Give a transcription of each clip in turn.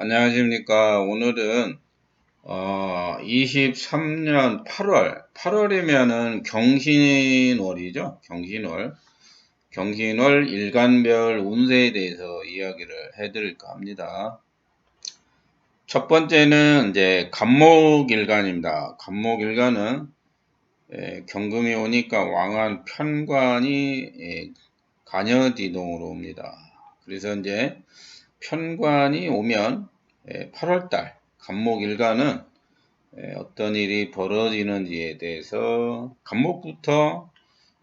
안녕하십니까. 오늘은 23년 8월이면은 경신월이죠. 경신월 일간별 운세에 대해서 이야기를 해드릴까 합니다. 첫 번째는 이제 간목일간입니다. 간목일간은 경금이 오니까 왕한 편관이 간여디동으로 옵니다. 그래서 이제 편관이 오면 8월달 간목일간은 어떤 일이 벌어지는지에 대해서 간목부터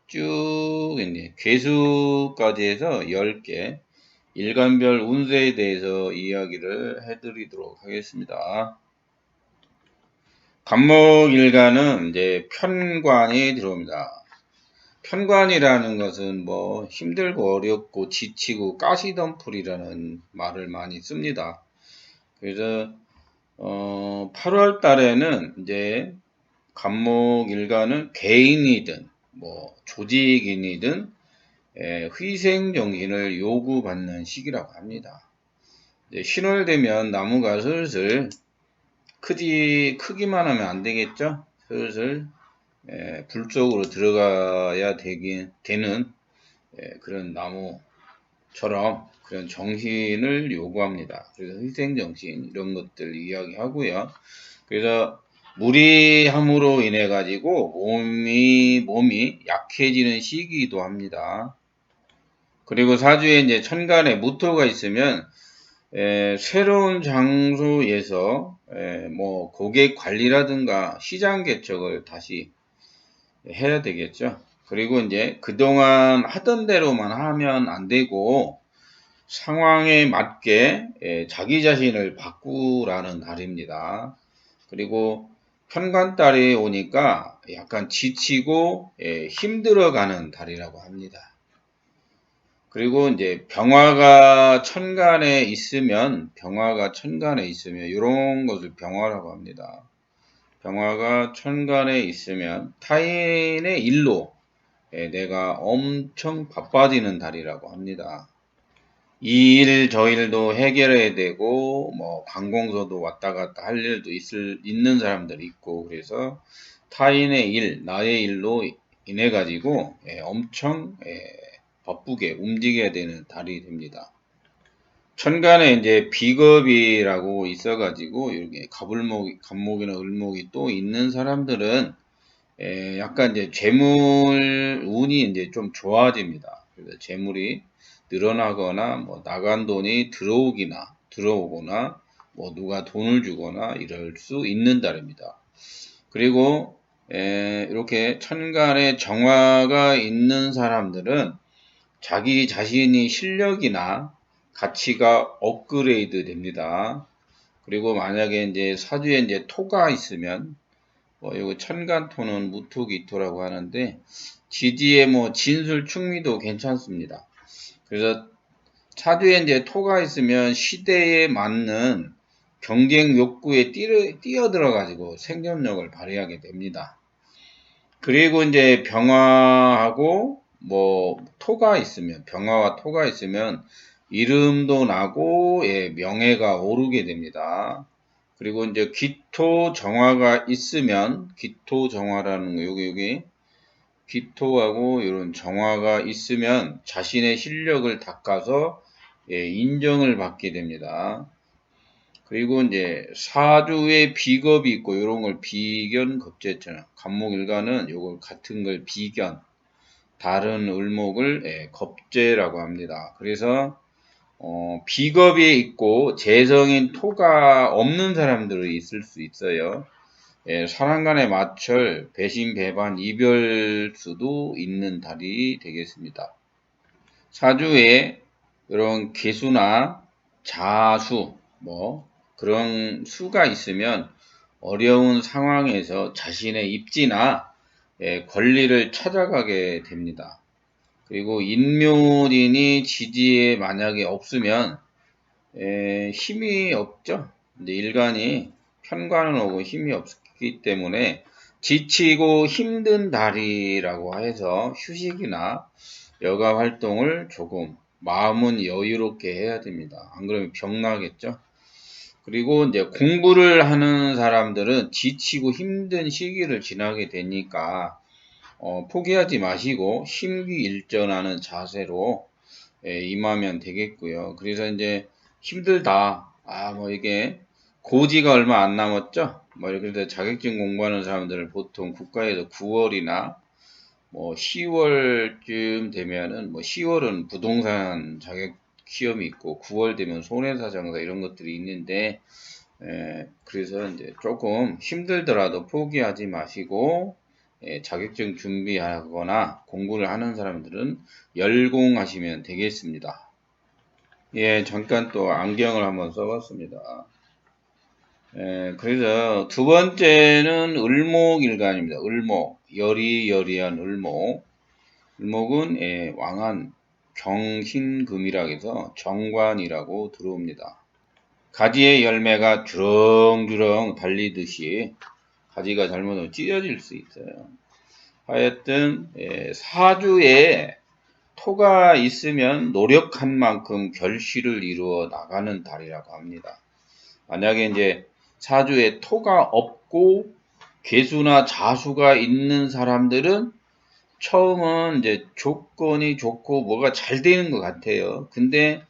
쭉 이제 괴수까지 해서 10개 일간별 운세에 대해서 이야기를 해드리도록 하겠습니다. 간목일간은 이제 편관이 들어옵니다. 편관이라는 것은 뭐 힘들고 어렵고 지치고 가시덤불이라는 말을 많이 씁니다. 그래서 8월 달에는 이제 간목일간은 개인이든 뭐 조직인이든 희생 정신을 요구받는 시기라고 합니다. 이제 신월되면 나무가 슬슬 크기만 하면 안 되겠죠? 슬슬 불 속으로 들어가야 되는 그런 나무처럼 그런 정신을 요구합니다. 그래서 희생정신 이런 것들 이야기하고요. 그래서 무리함으로 인해 가지고 몸이 약해지는 시기이기도 합니다. 그리고 사주에 이제 천간에 무토가 있으면 새로운 장소에서 뭐 고객 관리라든가 시장 개척을 다시 해야 되겠죠. 그리고 이제 그동안 하던 대로만 하면 안 되고 상황에 맞게 자기 자신을 바꾸라는 날입니다. 그리고 편관달이 오니까 약간 지치고 힘들어가는 달이라고 합니다. 그리고 이제 병화가 천간에 있으면 이런 것을 병화라고 합니다. 병화가 천간에 있으면 타인의 일로 내가 엄청 바빠지는 달이라고 합니다. 이 일 저 일도 해결해야 되고 뭐 관공서도 왔다 갔다 할 일도 있는 사람들이 있고 그래서 타인의 일, 나의 일로 인해 가지고 엄청 바쁘게 움직여야 되는 달이 됩니다. 천간에 이제 비겁이라고 있어가지고 이렇게 갑목이나 을목이 또 있는 사람들은 약간 이제 재물 운이 이제 좀 좋아집니다. 그래서 재물이 늘어나거나 뭐 나간 돈이 들어오거나 뭐 누가 돈을 주거나 이럴 수 있는 달입니다. 그리고 이렇게 천간에 정화가 있는 사람들은 자기 자신이 실력이나 가치가 업그레이드 됩니다. 그리고 만약에 이제 사주에 이제 토가 있으면 이거 천간토는 무토기토라고 하는데 지지에 뭐 진술 충미도 괜찮습니다. 그래서 사주에 이제 토가 있으면 시대에 맞는 경쟁 욕구에 뛰어들어 가지고 생존력을 발휘하게 됩니다. 그리고 이제 병화하고 뭐 병화와 토가 있으면 이름도 나고 명예가 오르게 됩니다. 그리고 이제 기토 정화가 있으면 기토 정화라는 거 여기 기토하고 이런 정화가 있으면 자신의 실력을 닦아서 인정을 받게 됩니다. 그리고 이제 사주에 비겁이 있고 이런 걸 비견 겁재잖아요. 간목일간은 요걸 같은 걸 비견, 다른 을목을 겁재라고 합니다. 그래서 비겁이 있고 재성인 토가 없는 사람들이 있을 수 있어요. 사람 간의 마찰, 배신, 배반, 이별수도 있는 달이 되겠습니다. 사주에 이런 개수나 자수, 뭐 그런 수가 있으면 어려운 상황에서 자신의 입지나 권리를 찾아가게 됩니다. 그리고 인묘진이 지지에 만약에 없으면 힘이 없죠. 근데 일간이 편관은 오고 힘이 없기 때문에 지치고 힘든 달이라고 해서 휴식이나 여가 활동을 조금 마음은 여유롭게 해야 됩니다. 안 그러면 병나겠죠. 그리고 이제 공부를 하는 사람들은 지치고 힘든 시기를 지나게 되니까 포기하지 마시고 심기일전하는 자세로 임하면 되겠고요. 그래서 이제 힘들다. 뭐 이게 고지가 얼마 안 남았죠? 뭐 이렇게 자격증 공부하는 사람들은 보통 국가에서 9월이나 뭐 10월쯤 되면은 뭐 10월은 부동산 자격 시험이 있고 9월 되면 손해사정사 이런 것들이 있는데 그래서 이제 조금 힘들더라도 포기하지 마시고 자격증 준비하거나 공부를 하는 사람들은 열공하시면 되겠습니다. 예, 잠깐 또 안경을 한번 써봤습니다. 그래서 두 번째는 을목일간입니다. 을목, 여리여리한 을목. 을목은 왕한 경신금이라 해서 정관이라고 들어옵니다. 가지의 열매가 주렁주렁 달리듯이 가지가 잘못하면 찢어질 수 있어요. 하여튼 사주에 토가 있으면 노력한 만큼 결실을 이루어 나가는 달이라고 합니다. 만약에 이제 사주에 토가 없고 계수나 자수가 있는 사람들은 처음은 이제 조건이 좋고 뭐가 잘 되는 것 같아요. 근데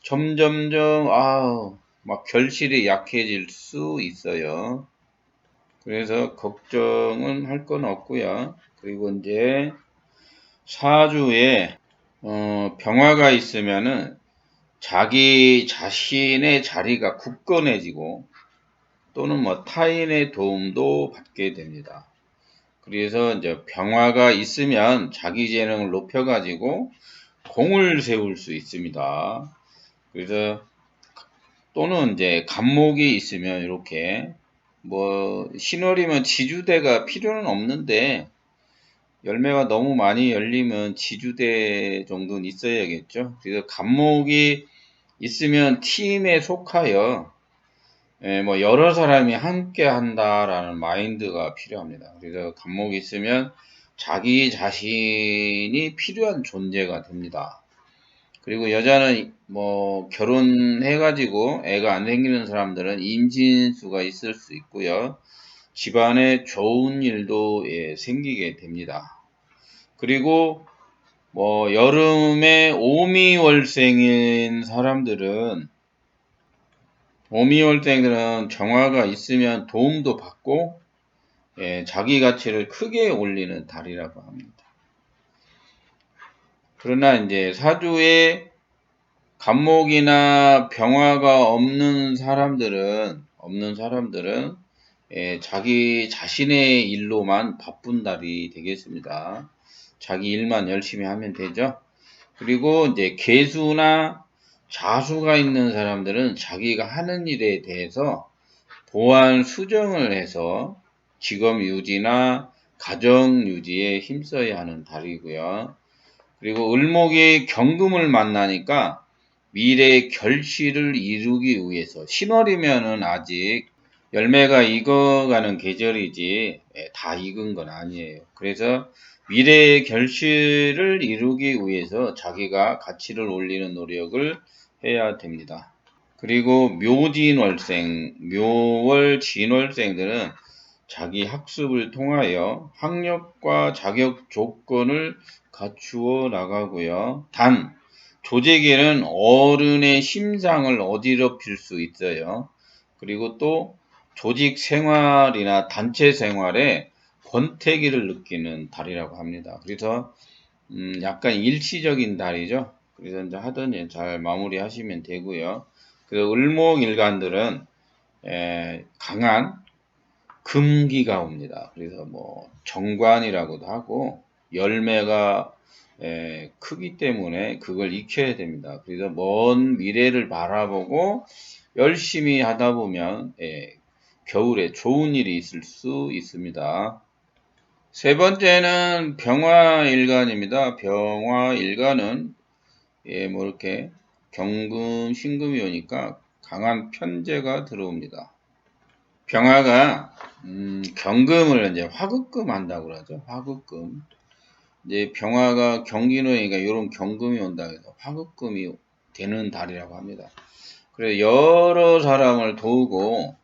점점점 막 결실이 약해질 수 있어요. 그래서 걱정은 할 건 없고요. 그리고 이제 사주에 병화가 있으면은 자기 자신의 자리가 굳건해지고 또는 뭐 타인의 도움도 받게 됩니다. 그래서 이제 병화가 있으면 자기 재능을 높여가지고 공을 세울 수 있습니다. 그래서 또는 이제 간목이 있으면 이렇게 뭐 신월이면 지주대가 필요는 없는데 열매가 너무 많이 열리면 지주대 정도는 있어야겠죠. 그래서 간목이 있으면 팀에 속하여 뭐 여러 사람이 함께 한다라는 마인드가 필요합니다. 그래서 간목이 있으면 자기 자신이 필요한 존재가 됩니다. 그리고 여자는 뭐 결혼해가지고 애가 안 생기는 사람들은 임신수가 있을 수 있고요. 집안에 좋은 일도 생기게 됩니다. 그리고 뭐 여름에 오미월생인 사람들은 정화가 있으면 도움도 받고 자기 가치를 크게 올리는 달이라고 합니다. 그러나 이제 사주에 간목이나 병화가 없는 사람들은 자기 자신의 일로만 바쁜 달이 되겠습니다. 자기 일만 열심히 하면 되죠. 그리고 이제 계수나 자수가 있는 사람들은 자기가 하는 일에 대해서 보완 수정을 해서 직업 유지나 가정 유지에 힘써야 하는 달이고요. 그리고 을목이 경금을 만나니까 미래의 결실을 이루기 위해서 신월이면은 아직 열매가 익어가는 계절이지 다 익은 건 아니에요. 그래서 미래의 결실을 이루기 위해서 자기가 가치를 올리는 노력을 해야 됩니다. 그리고 묘월 진월생들은 자기 학습을 통하여 학력과 자격 조건을 갖추어 나가고요. 단, 조직에는 어른의 심상을 어지럽힐 수 있어요. 그리고 또 조직 생활이나 단체 생활에 권태기를 느끼는 달이라고 합니다. 그래서 약간 일시적인 달이죠. 그래서 이제 하던 일 잘 마무리하시면 되고요. 그 을목일간들은 강한 금기가 옵니다. 그래서 뭐 정관이라고도 하고 열매가 크기 때문에 그걸 익혀야 됩니다. 그래서 먼 미래를 바라보고 열심히 하다 보면 겨울에 좋은 일이 있을 수 있습니다. 세 번째는 병화일간입니다. 병화일간은 뭐 이렇게 경금, 신금이 오니까 강한 편제가 들어옵니다. 병화가 경금을 이제 화급금 한다고 그러죠. 화급금. 이제 병화가 경기노니까 이런 경금이 온다 해서 화급금이 되는 달이라고 합니다. 그래 여러 사람을 도우고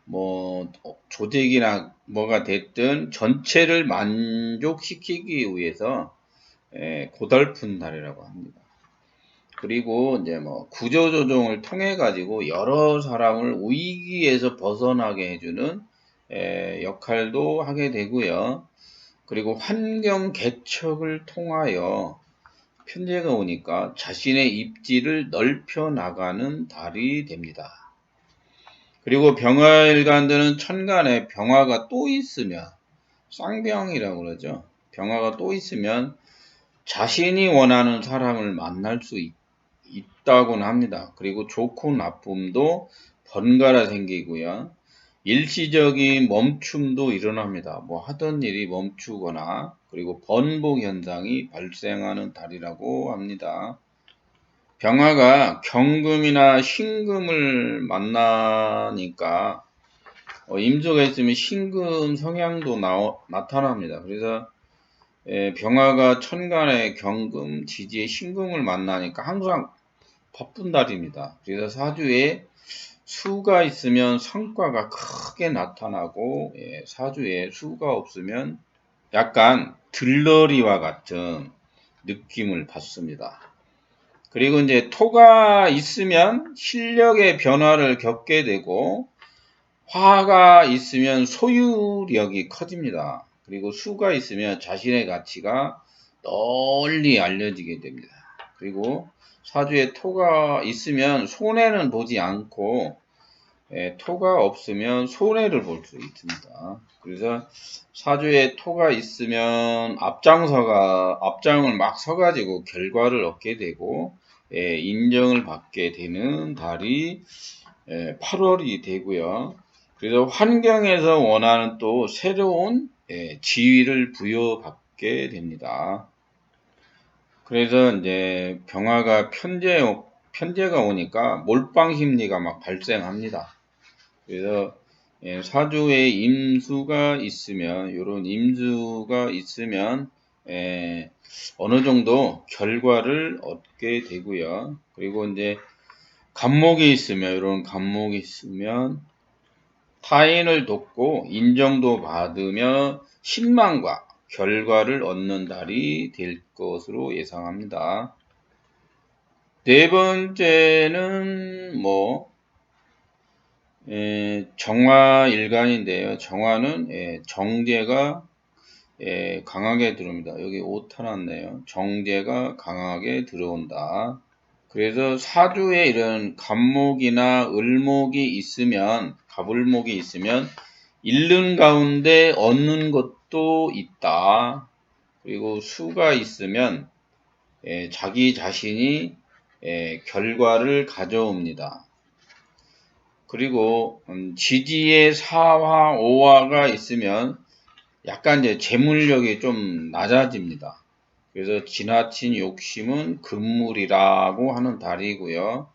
뭐 조직이나 뭐가 됐든 전체를 만족시키기 위해서 고달픈 달이라고 합니다. 그리고 이제 뭐 구조조정을 통해 가지고 여러 사람을 위기에서 벗어나게 해주는 역할도 하게 되고요. 그리고 환경 개척을 통하여 편제가 오니까 자신의 입지를 넓혀 나가는 달이 됩니다. 그리고 병화일관들은 천간에 병화가 또 있으면 쌍병이라고 그러죠. 병화가 또 있으면 자신이 원하는 사람을 만날 수 있다고는 합니다. 그리고 좋고 나쁨도 번갈아 생기고요. 일시적인 멈춤도 일어납니다. 뭐 하던 일이 멈추거나 그리고 번복 현상이 발생하는 달이라고 합니다. 병화가 경금이나 신금을 만나니까 임수가 있으면 신금 성향도 나타납니다. 그래서 병화가 천간에 경금, 지지에 신금을 만나니까 항상 바쁜 달입니다. 그래서 사주에 수가 있으면 성과가 크게 나타나고 사주에 수가 없으면 약간 들러리와 같은 느낌을 받습니다. 그리고 이제 토가 있으면 실력의 변화를 겪게 되고 화가 있으면 소유력이 커집니다. 그리고 수가 있으면 자신의 가치가 널리 알려지게 됩니다. 그리고 사주에 토가 있으면 손해는 보지 않고 토가 없으면 손해를 볼 수 있습니다. 그래서 사주에 토가 있으면 앞장을 막 서가지고 결과를 얻게 되고 인정을 받게 되는 달이 8월이 되고요. 그래서 환경에서 원하는 또 새로운 지위를 부여받게 됩니다. 그래서 이제 병화가 편제가 오니까 몰빵 심리가 막 발생합니다. 그래서 사주에 임수가 있으면 이런 임수가 있으면 어느 정도 결과를 얻게 되고요. 그리고 이제 간목이 있으면 이런 간목이 있으면 타인을 돕고 인정도 받으며 신망과 결과를 얻는 달이 될 것으로 예상합니다. 네 번째는 정화일간인데요. 정화는 정제가 강하게 들어옵니다. 여기 오타 났네요. 정제가 강하게 들어온다. 그래서 사주에 이런 갑목이나 을목이 있으면, 갑을목이 있으면 잃는 가운데 얻는 것도 있다. 그리고 수가 있으면 자기 자신이 결과를 가져옵니다. 그리고 지지에 사화, 오화가 있으면 약간 이제 재물력이 좀 낮아집니다. 그래서 지나친 욕심은 금물이라고 하는 달이고요.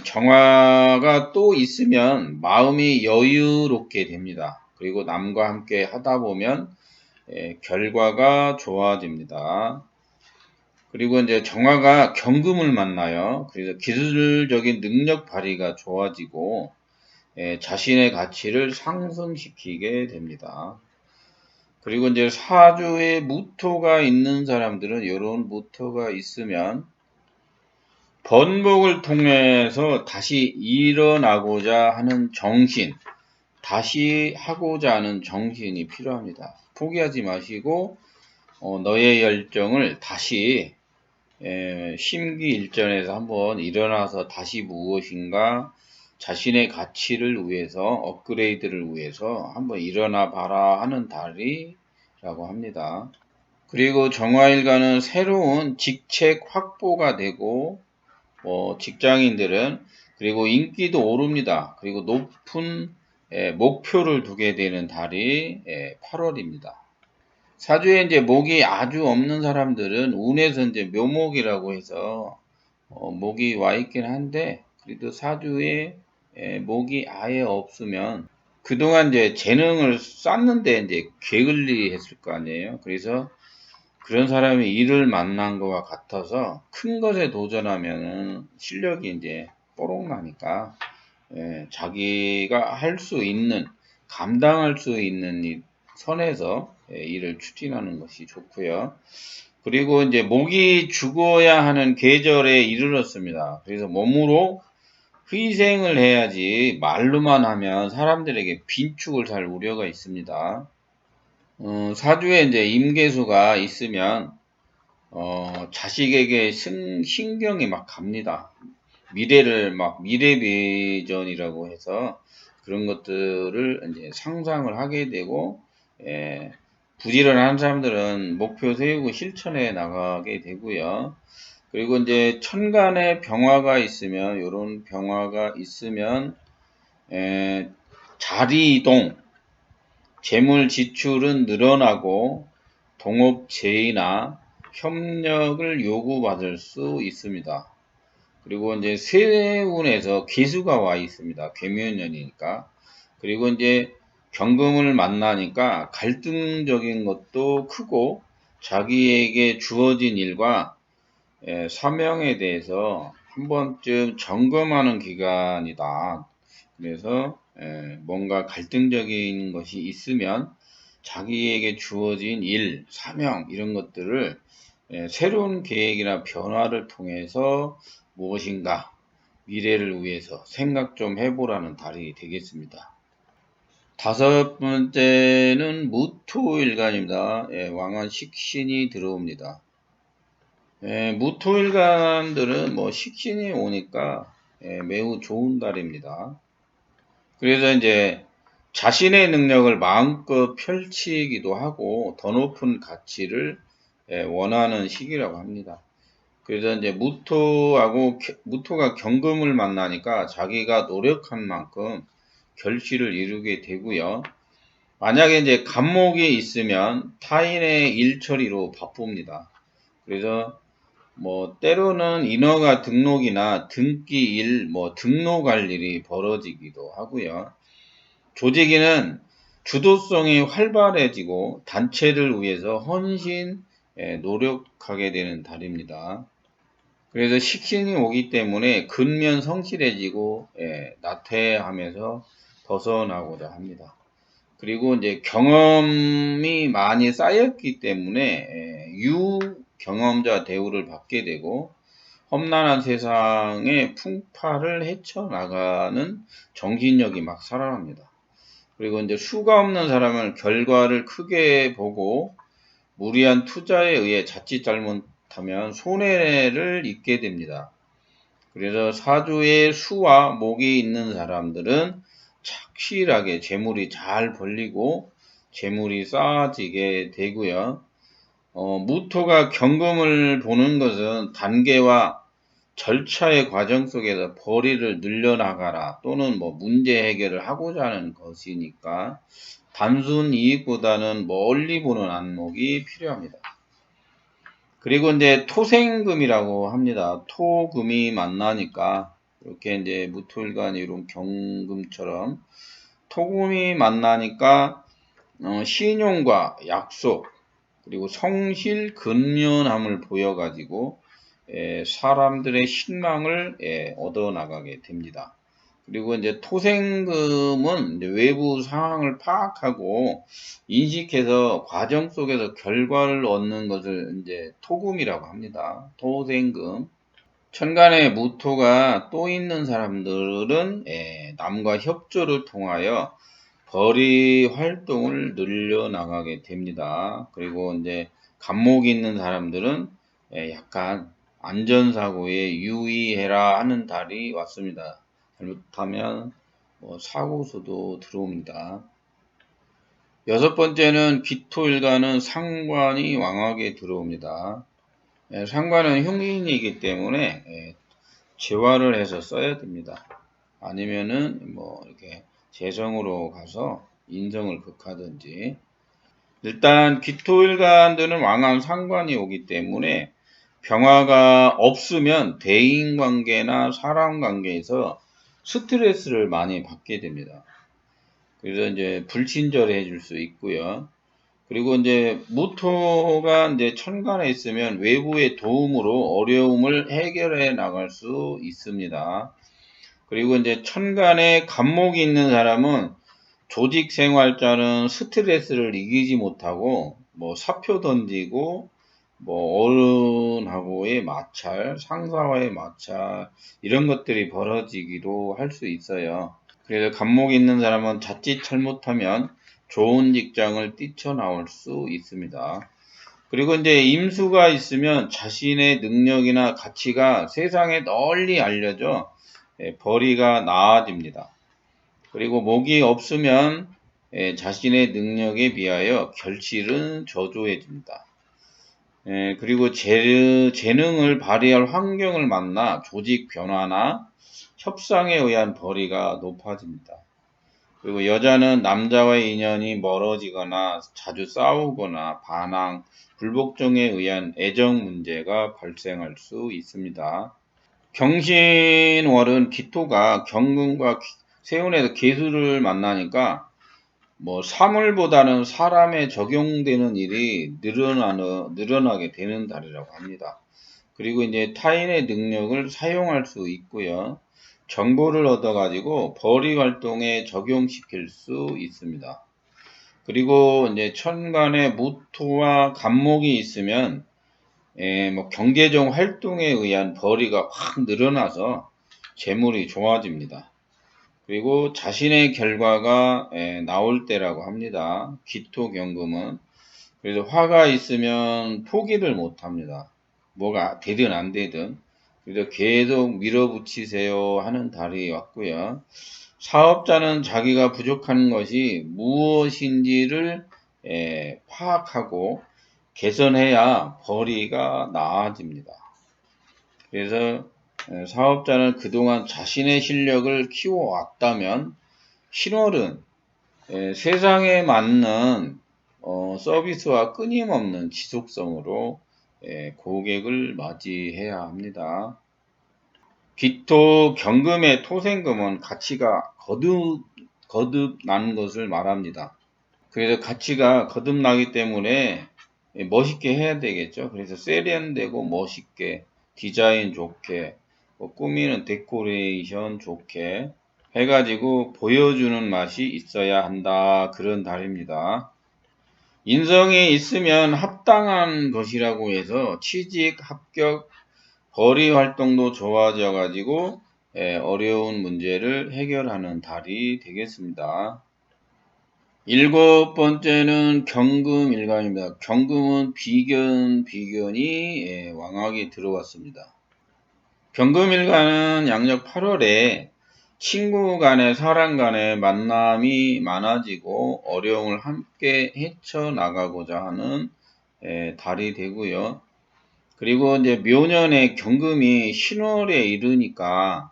정화가 또 있으면 마음이 여유롭게 됩니다. 그리고 남과 함께 하다 보면 결과가 좋아집니다. 그리고 이제 정화가 경금을 만나요. 그래서 기술적인 능력 발휘가 좋아지고 자신의 가치를 상승시키게 됩니다. 그리고 이제 사주에 무토가 있는 사람들은 이런 무토가 있으면 번복을 통해서 다시 일어나고자 하는 정신, 다시 하고자 하는 정신이 필요합니다. 포기하지 마시고 너의 열정을 다시 심기일전에서 한번 일어나서 다시 무엇인가 자신의 가치를 위해서 업그레이드를 위해서 한번 일어나 봐라 하는 달이라고 합니다. 그리고 정화일간은 새로운 직책 확보가 되고 직장인들은 그리고 인기도 오릅니다. 그리고 높은 목표를 두게 되는 달이 8월입니다. 사주에 이제 목이 아주 없는 사람들은 운에서 이제 묘목이라고 해서 목이 와 있긴 한데 그래도 사주에 목이 아예 없으면 그동안 이제 재능을 쌓는데 이제 게을리했을 거 아니에요. 그래서 그런 사람이 일을 만난 것과 같아서 큰 것에 도전하면은 실력이 이제 뽀록 나니까 자기가 할 수 있는, 감당할 수 있는 선에서 일을 추진하는 것이 좋고요. 그리고 이제 목이 죽어야 하는 계절에 이르렀습니다. 그래서 몸으로 희생을 해야지 말로만 하면 사람들에게 빈축을 살 우려가 있습니다. 사주에 이제 임계수가 있으면 자식에게 신경이 막 갑니다. 미래를 막 미래 비전이라고 해서 그런 것들을 이제 상상을 하게 되고, 부지런한 사람들은 목표 세우고 실천해 나가게 되고요. 그리고 이제 천간에 병화가 있으면, 요런 병화가 있으면 자리 이동, 재물 지출은 늘어나고 동업 제의나 협력을 요구받을 수 있습니다. 그리고 이제 세운에서 계수가 와 있습니다. 괴묘년이니까. 그리고 이제 경금을 만나니까 갈등적인 것도 크고, 자기에게 주어진 일과 사명에 대해서 한 번쯤 점검하는 기간이다. 그래서 뭔가 갈등적인 것이 있으면 자기에게 주어진 일, 사명 이런 것들을 새로운 계획이나 변화를 통해서 무엇인가 미래를 위해서 생각 좀 해보라는 달이 되겠습니다. 다섯 번째는 무토일간입니다. 왕한 식신이 들어옵니다. 무토일간들은 뭐 식신이 오니까 매우 좋은 달입니다. 그래서 이제 자신의 능력을 마음껏 펼치기도 하고 더 높은 가치를 원하는 시기라고 합니다. 그래서 이제 무토가 경금을 만나니까 자기가 노력한 만큼 결실을 이루게 되고요. 만약에 이제 간목이 있으면 타인의 일 처리로 바쁩니다. 그래서 뭐 때로는 인허가 등록이나 등기 일, 뭐 등록할 일이 벌어지기도 하고요. 조직에는 주도성이 활발해지고 단체를 위해서 헌신, 노력하게 되는 달입니다. 그래서 식신이 오기 때문에 근면 성실해지고 나태함에서 벗어나고자 합니다. 그리고 이제 경험이 많이 쌓였기 때문에 유경험자 대우를 받게 되고, 험난한 세상의 풍파를 헤쳐나가는 정신력이 막 살아납니다. 그리고 이제 수가 없는 사람은 결과를 크게 보고 무리한 투자에 의해 자칫 잘못하면 손해를 입게 됩니다. 그래서 사주에 수와 목이 있는 사람들은 착실하게 재물이 잘 벌리고 재물이 쌓아지게 되고요. 무토가 경금을 보는 것은 단계와 절차의 과정 속에서 벌이를 늘려나가라 또는 뭐 문제 해결을 하고자 하는 것이니까 단순 이익보다는 멀리 보는 안목이 필요합니다. 그리고 이제 토생금이라고 합니다. 토금이 만나니까 이렇게 이제 무토일간 이런 경금처럼 토금이 만나니까 신용과 약속 그리고 성실 근면함을 보여가지고 사람들의 신망을 얻어 나가게 됩니다. 그리고 이제 토생금은 이제 외부 상황을 파악하고 인식해서 과정 속에서 결과를 얻는 것을 이제 토금이라고 합니다. 토생금. 천간에 무토가 또 있는 사람들은 남과 협조를 통하여 벌이 활동을 늘려나가게 됩니다. 그리고 이제 간목이 있는 사람들은 약간 안전사고에 유의해라 하는 달이 왔습니다. 잘못하면 사고수도 들어옵니다. 여섯 번째는 기토일간은 상관이 왕하게 들어옵니다. 상관은 흉인이기 때문에 재활을 해서 써야 됩니다. 아니면은 뭐 이렇게 재성으로 가서 인성을 극하든지. 일단 기토일간들은 왕한 상관이 오기 때문에 병화가 없으면 대인관계나 사람관계에서 스트레스를 많이 받게 됩니다. 그래서 이제 불친절해 줄 수 있고요. 그리고 이제 무토가 이제 천간에 있으면 외부의 도움으로 어려움을 해결해 나갈 수 있습니다. 그리고 이제 천간에 간목이 있는 사람은 조직 생활자는 스트레스를 이기지 못하고 뭐 사표 던지고 뭐 어른하고의 마찰, 상사와의 마찰 이런 것들이 벌어지기도 할 수 있어요. 그래서 간목이 있는 사람은 자칫 잘못하면 좋은 직장을 뛰쳐나올 수 있습니다. 그리고 이제 임수가 있으면 자신의 능력이나 가치가 세상에 널리 알려져 벌이가 나아집니다. 그리고 목이 없으면 자신의 능력에 비하여 결실은 저조해집니다. 그리고 재능을 발휘할 환경을 만나 조직 변화나 협상에 의한 벌이가 높아집니다. 그리고 여자는 남자와의 인연이 멀어지거나 자주 싸우거나 반항, 불복종에 의한 애정 문제가 발생할 수 있습니다. 경신월은 기토가 경금과 세운에서 계수를 만나니까 뭐 사물보다는 사람에 적용되는 일이 늘어나게 되는 달이라고 합니다. 그리고 이제 타인의 능력을 사용할 수 있고요. 정보를 얻어가지고 벌이 활동에 적용시킬 수 있습니다. 그리고 이제 천간에 무토와 간목이 있으면 뭐 경제적 활동에 의한 벌이가 확 늘어나서 재물이 좋아집니다. 그리고 자신의 결과가 나올 때라고 합니다. 기토경금은. 그래서 화가 있으면 포기를 못 합니다. 뭐가 되든 안 되든. 그래서 계속 밀어붙이세요 하는 달이 왔고요. 사업자는 자기가 부족한 것이 무엇인지를 파악하고 개선해야 벌이가 나아집니다. 그래서 사업자는 그동안 자신의 실력을 키워왔다면 신월은 세상에 맞는 서비스와 끊임없는 지속성으로 고객을 맞이해야 합니다. 기토 경금의 토생금은 가치가 거듭나는 것을 말합니다. 그래서 가치가 거듭나기 때문에 멋있게 해야 되겠죠. 그래서 세련되고 멋있게 디자인 좋게 꾸미는 데코레이션 좋게 해가지고 보여주는 맛이 있어야 한다. 그런 달입니다. 인성이 있으면 합당한 것이라고 해서 취직, 합격, 벌이 활동도 좋아져 가지고 어려운 문제를 해결하는 달이 되겠습니다. 일곱 번째는 경금일간입니다. 경금은 비견이 왕하게 들어왔습니다. 경금일간은 양력 8월에 친구 간의 사람 간의 만남이 많아지고 어려움을 함께 헤쳐나가고자 하는 달이 되고요. 그리고 이제 묘년에 경금이 신월에 이르니까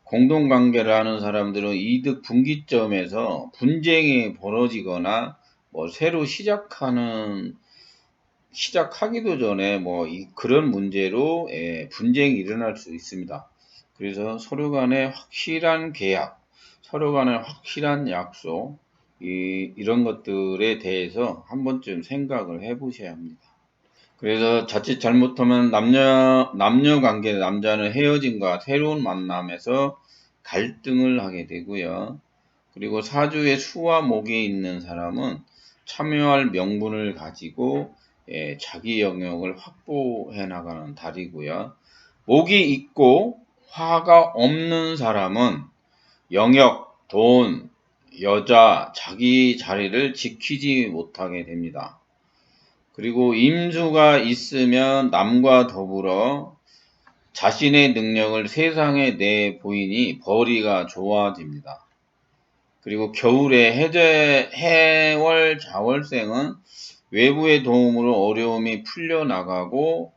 공동관계를 하는 사람들은 이득 분기점에서 분쟁이 벌어지거나 뭐 새로 시작하기도 전에 뭐 그런 문제로 분쟁이 일어날 수 있습니다. 그래서 서로 간에 확실한 계약, 서로 간에 확실한 약속, 이런 것들에 대해서 한 번쯤 생각을 해 보셔야 합니다. 그래서 자칫 잘못하면 남녀 관계, 남자는 헤어짐과 새로운 만남에서 갈등을 하게 되고요. 그리고 사주에 수와 목이 있는 사람은 참여할 명분을 가지고 자기 영역을 확보해 나가는 달이고요. 목이 있고 화가 없는 사람은 영역, 돈, 여자, 자기 자리를 지키지 못하게 됩니다. 그리고 임수가 있으면 남과 더불어 자신의 능력을 세상에 내보이니 벌이가 좋아집니다. 그리고 겨울에 해월 자월생은 외부의 도움으로 어려움이 풀려나가고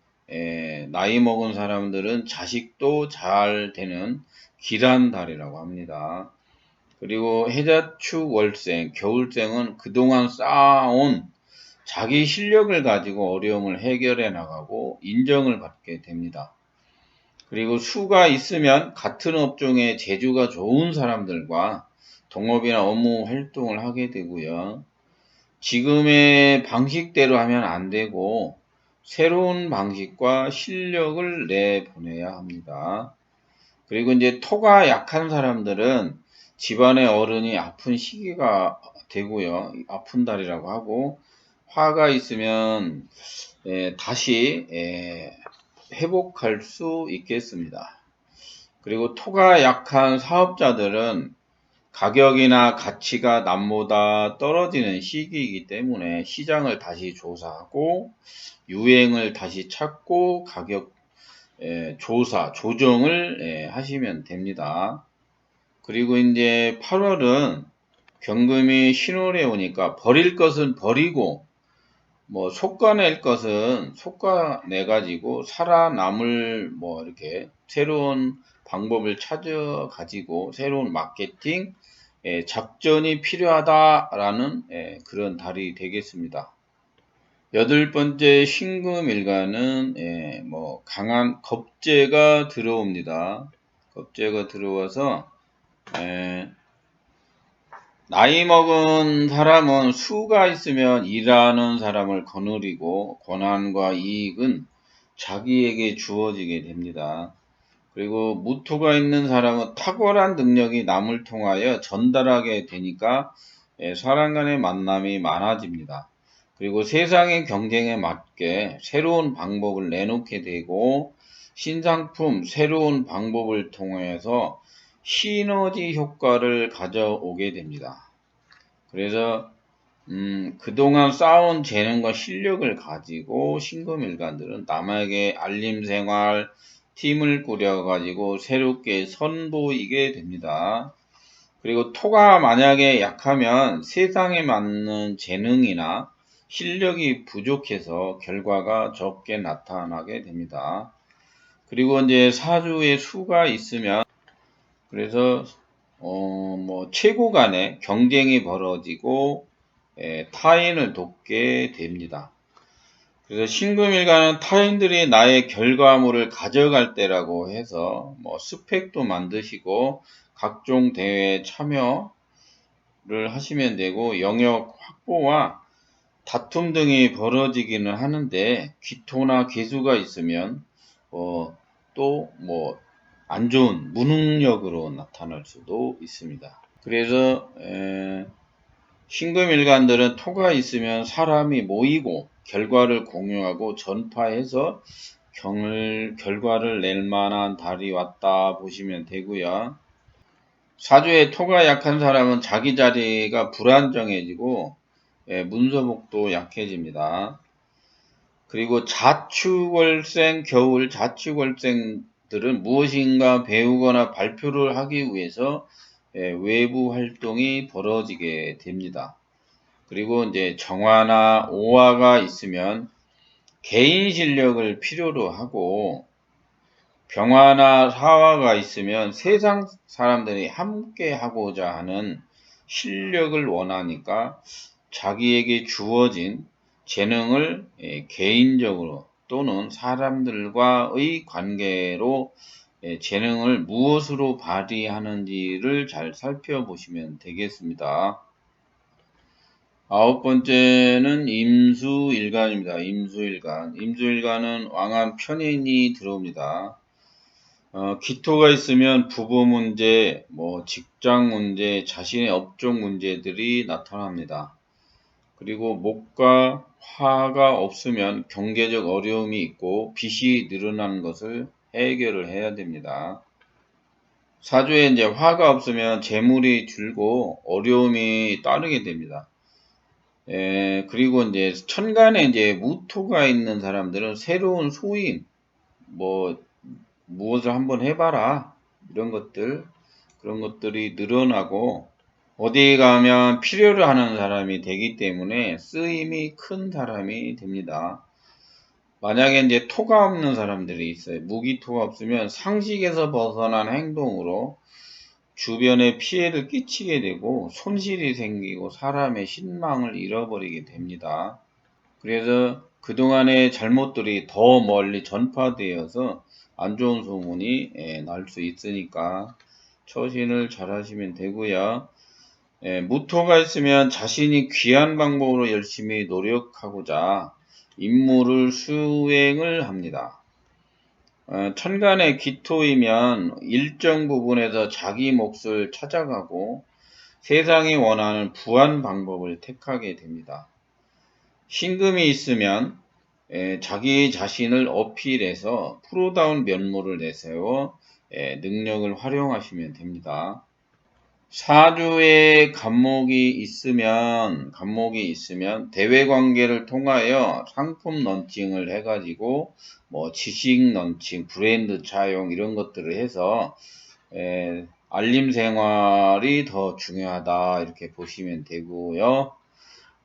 나이 먹은 사람들은 자식도 잘 되는 길한 달이라고 합니다. 그리고 해자축 월생, 겨울생은 그동안 쌓아온 자기 실력을 가지고 어려움을 해결해 나가고 인정을 받게 됩니다. 그리고 수가 있으면 같은 업종에 재주가 좋은 사람들과 동업이나 업무 활동을 하게 되고요. 지금의 방식대로 하면 안 되고 새로운 방식과 실력을 내보내야 합니다. 그리고 이제 토가 약한 사람들은 집안의 어른이 아픈 시기가 되고요. 아픈 달이라고 하고, 화가 있으면 다시 회복할 수 있겠습니다. 그리고 토가 약한 사업자들은 가격이나 가치가 남보다 떨어지는 시기이기 때문에 시장을 다시 조사하고 유행을 다시 찾고 가격 조사, 조정을 하시면 됩니다. 그리고 이제 8월은 경금이 신월에 오니까 버릴 것은 버리고 뭐 솎아낼 것은 솎아내 가지고 살아남을 뭐 이렇게 새로운 방법을 찾아 가지고 새로운 마케팅 작전이 필요하다라는 그런 달이 되겠습니다. 여덟 번째 신금일간은 뭐 강한 겁재가 들어옵니다. 겁재가 들어와서 나이 먹은 사람은 수가 있으면 일하는 사람을 거느리고 권한과 이익은 자기에게 주어지게 됩니다. 그리고 무토가 있는 사람은 탁월한 능력이 남을 통하여 전달하게 되니까 사람 간의 만남이 많아집니다. 그리고 세상의 경쟁에 맞게 새로운 방법을 내놓게 되고 신상품, 새로운 방법을 통해서 시너지 효과를 가져오게 됩니다. 그래서 그동안 쌓아온 재능과 실력을 가지고 신금일간들은 남에게 알림생활, 팀을 꾸려가지고 새롭게 선보이게 됩니다. 그리고 토가 만약에 약하면 세상에 맞는 재능이나 실력이 부족해서 결과가 적게 나타나게 됩니다. 그리고 이제 사주에 수가 있으면 그래서 뭐 최고 간에 경쟁이 벌어지고 타인을 돕게 됩니다. 그래서 신금일간은 타인들이 나의 결과물을 가져갈 때라고 해서 뭐 스펙도 만드시고 각종 대회에 참여를 하시면 되고 영역 확보와 다툼 등이 벌어지기는 하는데 기토나 개수가 있으면 또 뭐 안 좋은 무능력으로 나타날 수도 있습니다. 그래서 신금일간들은 토가 있으면 사람이 모이고 결과를 공유하고 전파해서 결과를 낼 만한 달이 왔다 보시면 되고요. 사주에 토가 약한 사람은 자기 자리가 불안정해지고 문서복도 약해집니다. 그리고 자축월생, 겨울 자축월생들은 무엇인가 배우거나 발표를 하기 위해서 외부 활동이 벌어지게 됩니다. 그리고 이제 정화나 오화가 있으면 개인 실력을 필요로 하고 병화나 사화가 있으면 세상 사람들이 함께 하고자 하는 실력을 원하니까 자기에게 주어진 재능을 개인적으로 또는 사람들과의 관계로 재능을 무엇으로 발휘하는지를 잘 살펴보시면 되겠습니다. 아홉 번째는 임수일간입니다. 임수일간. 임수일간은 왕한 편인이 들어옵니다. 기토가 있으면 부부 문제, 뭐 직장 문제, 자신의 업종 문제들이 나타납니다. 그리고 목과 화가 없으면 경제적 어려움이 있고 빚이 늘어나는 것을 해결을 해야 됩니다. 사주에 이제 화가 없으면 재물이 줄고 어려움이 따르게 됩니다. 그리고 이제 천간에 이제 무토가 있는 사람들은 새로운 소임, 뭐 무엇을 한번 해봐라 이런 것들 그런 것들이 늘어나고 어디에 가면 필요로 하는 사람이 되기 때문에 쓰임이 큰 사람이 됩니다. 만약에 이제 토가 없는 사람들이 있어요. 무기토가 없으면 상식에서 벗어난 행동으로 주변에 피해를 끼치게 되고 손실이 생기고 사람의 신망을 잃어버리게 됩니다. 그래서 그동안의 잘못들이 더 멀리 전파되어서 안 좋은 소문이 날 수 있으니까 처신을 잘 하시면 되고요. 무토가 있으면 자신이 귀한 방법으로 열심히 노력하고자 임무를 수행을 합니다. 천간의 기토이면 일정 부분에서 자기 몫을 찾아가고 세상이 원하는 부한 방법을 택하게 됩니다. 신금이 있으면 자기 자신을 어필해서 프로다운 면모를 내세워 능력을 활용하시면 됩니다. 사주에 간목이 있으면 대외 관계를 통하여 상품 런칭을 해가지고 뭐 지식 런칭, 브랜드 차용 이런 것들을 해서 알림 생활이 더 중요하다 이렇게 보시면 되고요.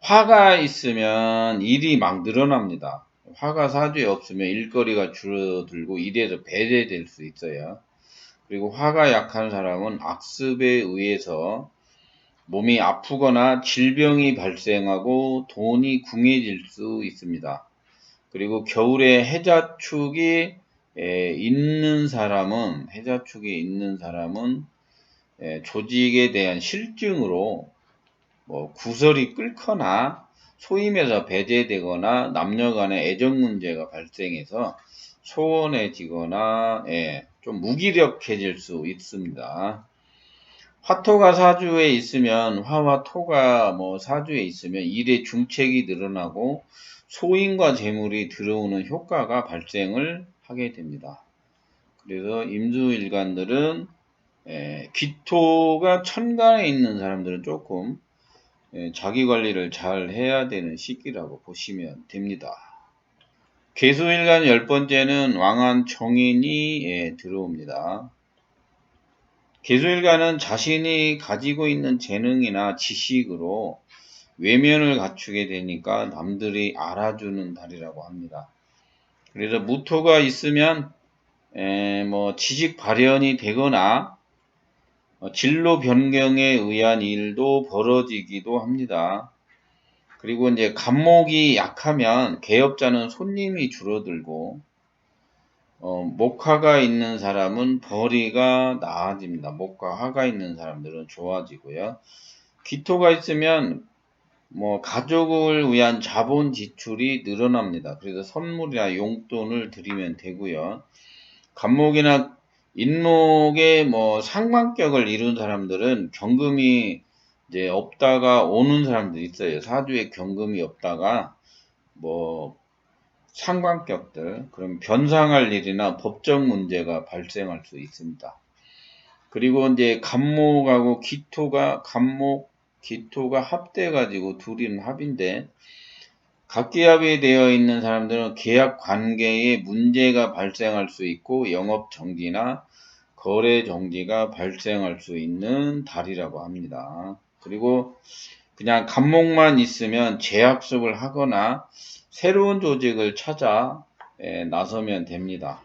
화가 있으면 일이 막 늘어납니다. 화가 사주에 없으면 일거리가 줄어들고 일에서 배제될 수 있어요. 그리고 화가 약한 사람은 악습에 의해서 몸이 아프거나 질병이 발생하고 돈이 궁해질 수 있습니다. 그리고 겨울에 해자축이 있는 사람은 조직에 대한 실증으로 뭐 구설이 끓거나 소임에서 배제되거나 남녀 간의 애정 문제가 발생해서 소원해지거나 좀 무기력해질 수 있습니다. 화토가 사주에 있으면 화와 토가 사주에 있으면 일의 중책이 늘어나고 소인과 재물이 들어오는 효과가 발생을 하게 됩니다. 그래서 임수일간들은 기토가 천간에 있는 사람들은 조금 자기 관리를 잘 해야 되는 시기라고 보시면 됩니다. 계수일간 10번째는 왕한 정인이 들어옵니다. 계수일간은 자신이 가지고 있는 재능이나 지식으로 외면을 갖추게 되니까 남들이 알아주는 달이라고 합니다. 그래서 무토가 있으면 지식 발현이 되거나 진로 변경에 의한 일도 벌어지기도 합니다. 그리고 이제 간목이 약하면 개업자는 손님이 줄어들고 목화가 있는 사람은 벌이가 나아집니다. 목과 화가 있는 사람들은 좋아지고요. 기토가 있으면 가족을 위한 자본 지출이 늘어납니다. 그래서 선물이나 용돈을 드리면 되고요. 간목이나 인목에 상관격을 이룬 사람들은 경금이 이제 없다가 오는 사람들이 있어요. 사주에 경금이 없다가 상관격들, 그럼 변상할 일이나 법적 문제가 발생할 수 있습니다. 그리고 이제 간목하고 기토가 합돼가지고 둘이는 합인데, 각기합이 되어 있는 사람들은 계약 관계에 문제가 발생할 수 있고 영업 정지나 거래 정지가 발생할 수 있는 달이라고 합니다. 그리고 그냥 간목만 있으면 재학습을 하거나 새로운 조직을 찾아 나서면 됩니다.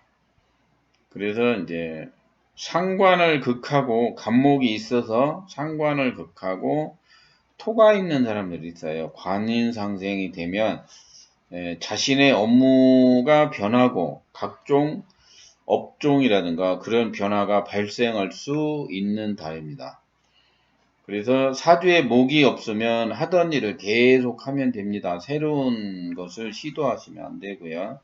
그래서 이제 상관을 극하고 간목이 있어서 상관을 극하고 토가 있는 사람들이 있어요. 관인상생이 되면 자신의 업무가 변하고 각종 업종이라든가 그런 변화가 발생할 수 있는 달입니다. 그래서 사주에 목이 없으면 하던 일을 계속 하면 됩니다. 새로운 것을 시도하시면 안 되고요.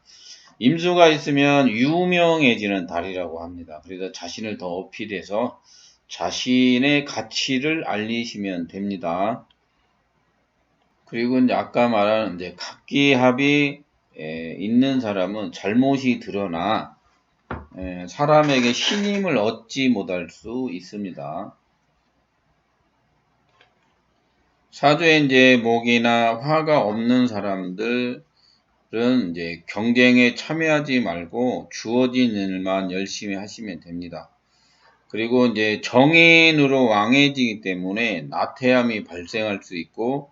임수가 있으면 유명해지는 달이라고 합니다. 그래서 자신을 더 어필해서 자신의 가치를 알리시면 됩니다. 그리고 이제 아까 말한 이제 각기합이 있는 사람은 잘못이 드러나 사람에게 신임을 얻지 못할 수 있습니다. 사주에 이제 목이나 화가 없는 사람들은 이제 경쟁에 참여하지 말고 주어진 일만 열심히 하시면 됩니다. 그리고 이제 정인으로 왕해지기 때문에 나태함이 발생할 수 있고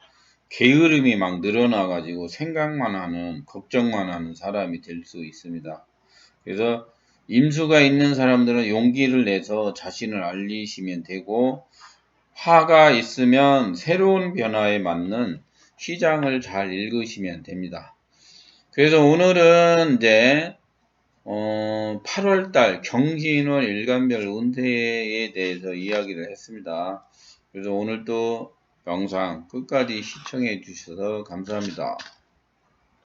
게으름이 막 늘어나 가지고 생각만 하는 걱정만 하는 사람이 될 수 있습니다. 그래서 임수가 있는 사람들은 용기를 내서 자신을 알리시면 되고, 화가 있으면 새로운 변화에 맞는 시장을 잘 읽으시면 됩니다. 그래서 오늘은 이제 8월달 경신월 일간별 운세에 대해서 이야기를 했습니다. 그래서 오늘도 영상 끝까지 시청해 주셔서 감사합니다.